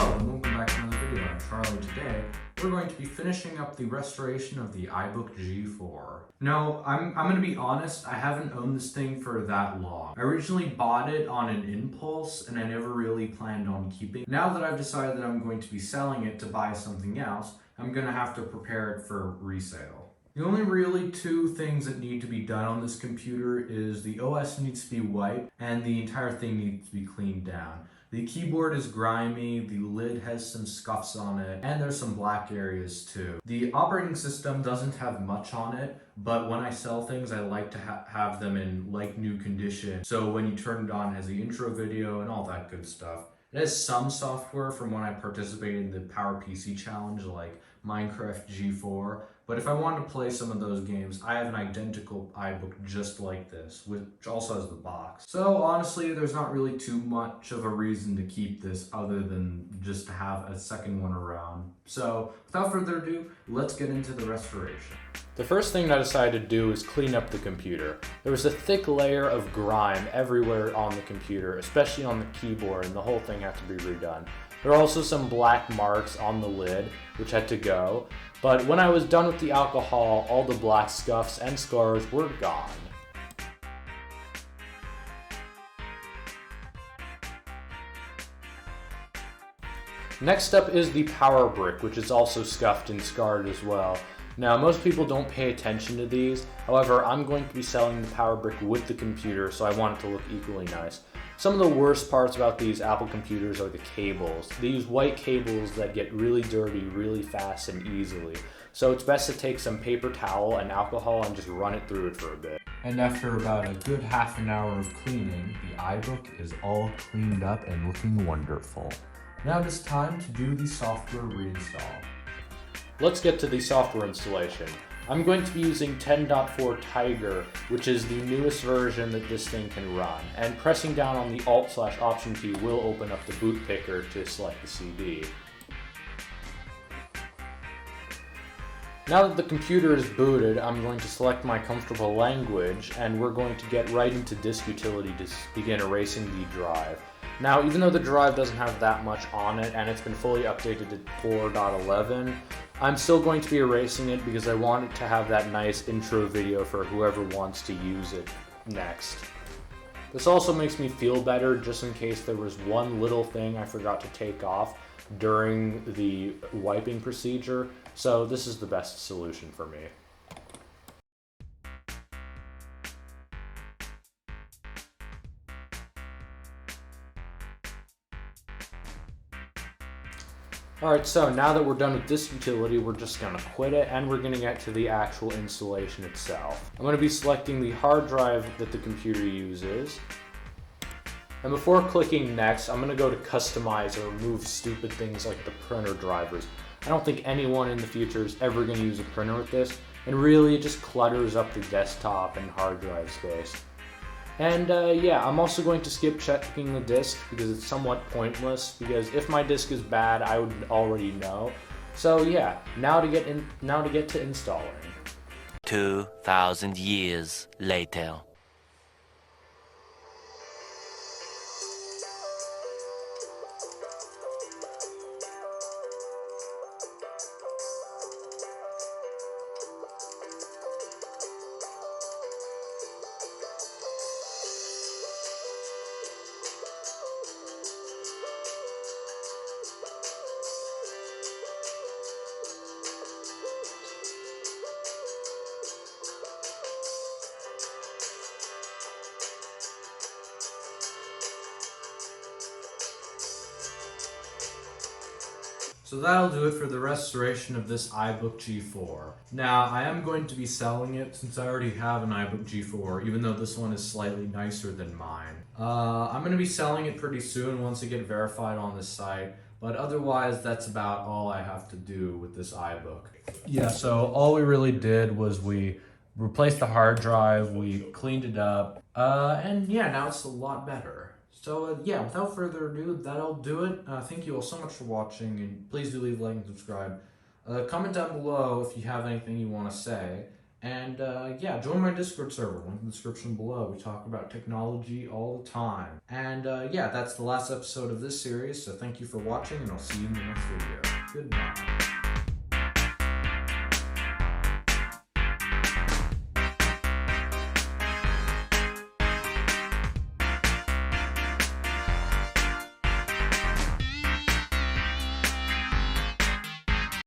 Hello and welcome back to another video. I'm Charlie. Today we're going to be finishing up the restoration of the iBook G4. Now, I'm going to be honest, I haven't owned this thing for that long. I originally bought it on an impulse and I never really planned on keeping it. Now that I've decided that I'm going to be selling it to buy something else, I'm going to have to prepare it for resale. The only really two things that need to be done on this computer is the OS needs to be wiped and the entire thing needs to be cleaned down. The keyboard is grimy, the lid has some scuffs on it, and there's some black areas too. The operating system doesn't have much on it, but when I sell things, I like to have them in like new condition. So when you turn it on, it has the intro video and all that good stuff. It has some software from when I participated in the PowerPC challenge, like Minecraft G4, but if I want to play some of those games, I have an identical iBook just like this, which also has the box. So honestly, there's not really too much of a reason to keep this other than just to have a second one around. So without further ado, let's get into the restoration. The first thing I decided to do is clean up the computer. There was a thick layer of grime everywhere on the computer, especially on the keyboard, and the whole thing had to be redone. There were also some black marks on the lid, which had to go, but when I was done with the alcohol, all the black scuffs and scars were gone. Next up is the power brick, which is also scuffed and scarred as well. Now, most people don't pay attention to these. However, I'm going to be selling the power brick with the computer, so I want it to look equally nice. Some of the worst parts about these Apple computers are the cables. They use white cables that get really dirty really fast and easily. So it's best to take some paper towel and alcohol and just run it through it for a bit. And after about a good half an hour of cleaning, the iBook is all cleaned up and looking wonderful. Now it is time to do the software reinstall. Let's get to the software installation. I'm going to be using 10.4 Tiger, which is the newest version that this thing can run, and pressing down on the Alt/Option key will open up the boot picker to select the CD. Now that the computer is booted, I'm going to select my comfortable language, and we're going to get right into Disk Utility to begin erasing the drive. Now, even though the drive doesn't have that much on it, and it's been fully updated to 4.11, I'm still going to be erasing it because I want it to have that nice intro video for whoever wants to use it next. This also makes me feel better just in case there was one little thing I forgot to take off during the wiping procedure, so this is the best solution for me. Alright, so now that we're done with Disk Utility, we're just going to quit it and we're going to get to the actual installation itself. I'm going to be selecting the hard drive that the computer uses. And before clicking next, I'm going to go to Customize or remove stupid things like the printer drivers. I don't think anyone in the future is ever going to use a printer with this, and really it just clutters up the desktop and hard drive space. And yeah, I'm also going to skip checking the disk because it's somewhat pointless, because if my disk is bad, I would already know. So yeah, now to get to installing. 2,000 years later. So that'll do it for the restoration of this iBook G4. Now, I am going to be selling it since I already have an iBook G4, even though this one is slightly nicer than mine. I'm going to be selling it pretty soon once I get verified on this site, but otherwise that's about all I have to do with this iBook. Yeah, so all we really did was we replaced the hard drive, we cleaned it up, and yeah, now it's a lot better. So yeah, without further ado, that'll do it. Thank you all so much for watching, and please do leave a like and subscribe. Comment down below if you have anything you want to say. And yeah, join my Discord server, link in the description below. We talk about technology all the time. And yeah, that's the last episode of this series, so thank you for watching, and I'll see you in the next video. Goodbye.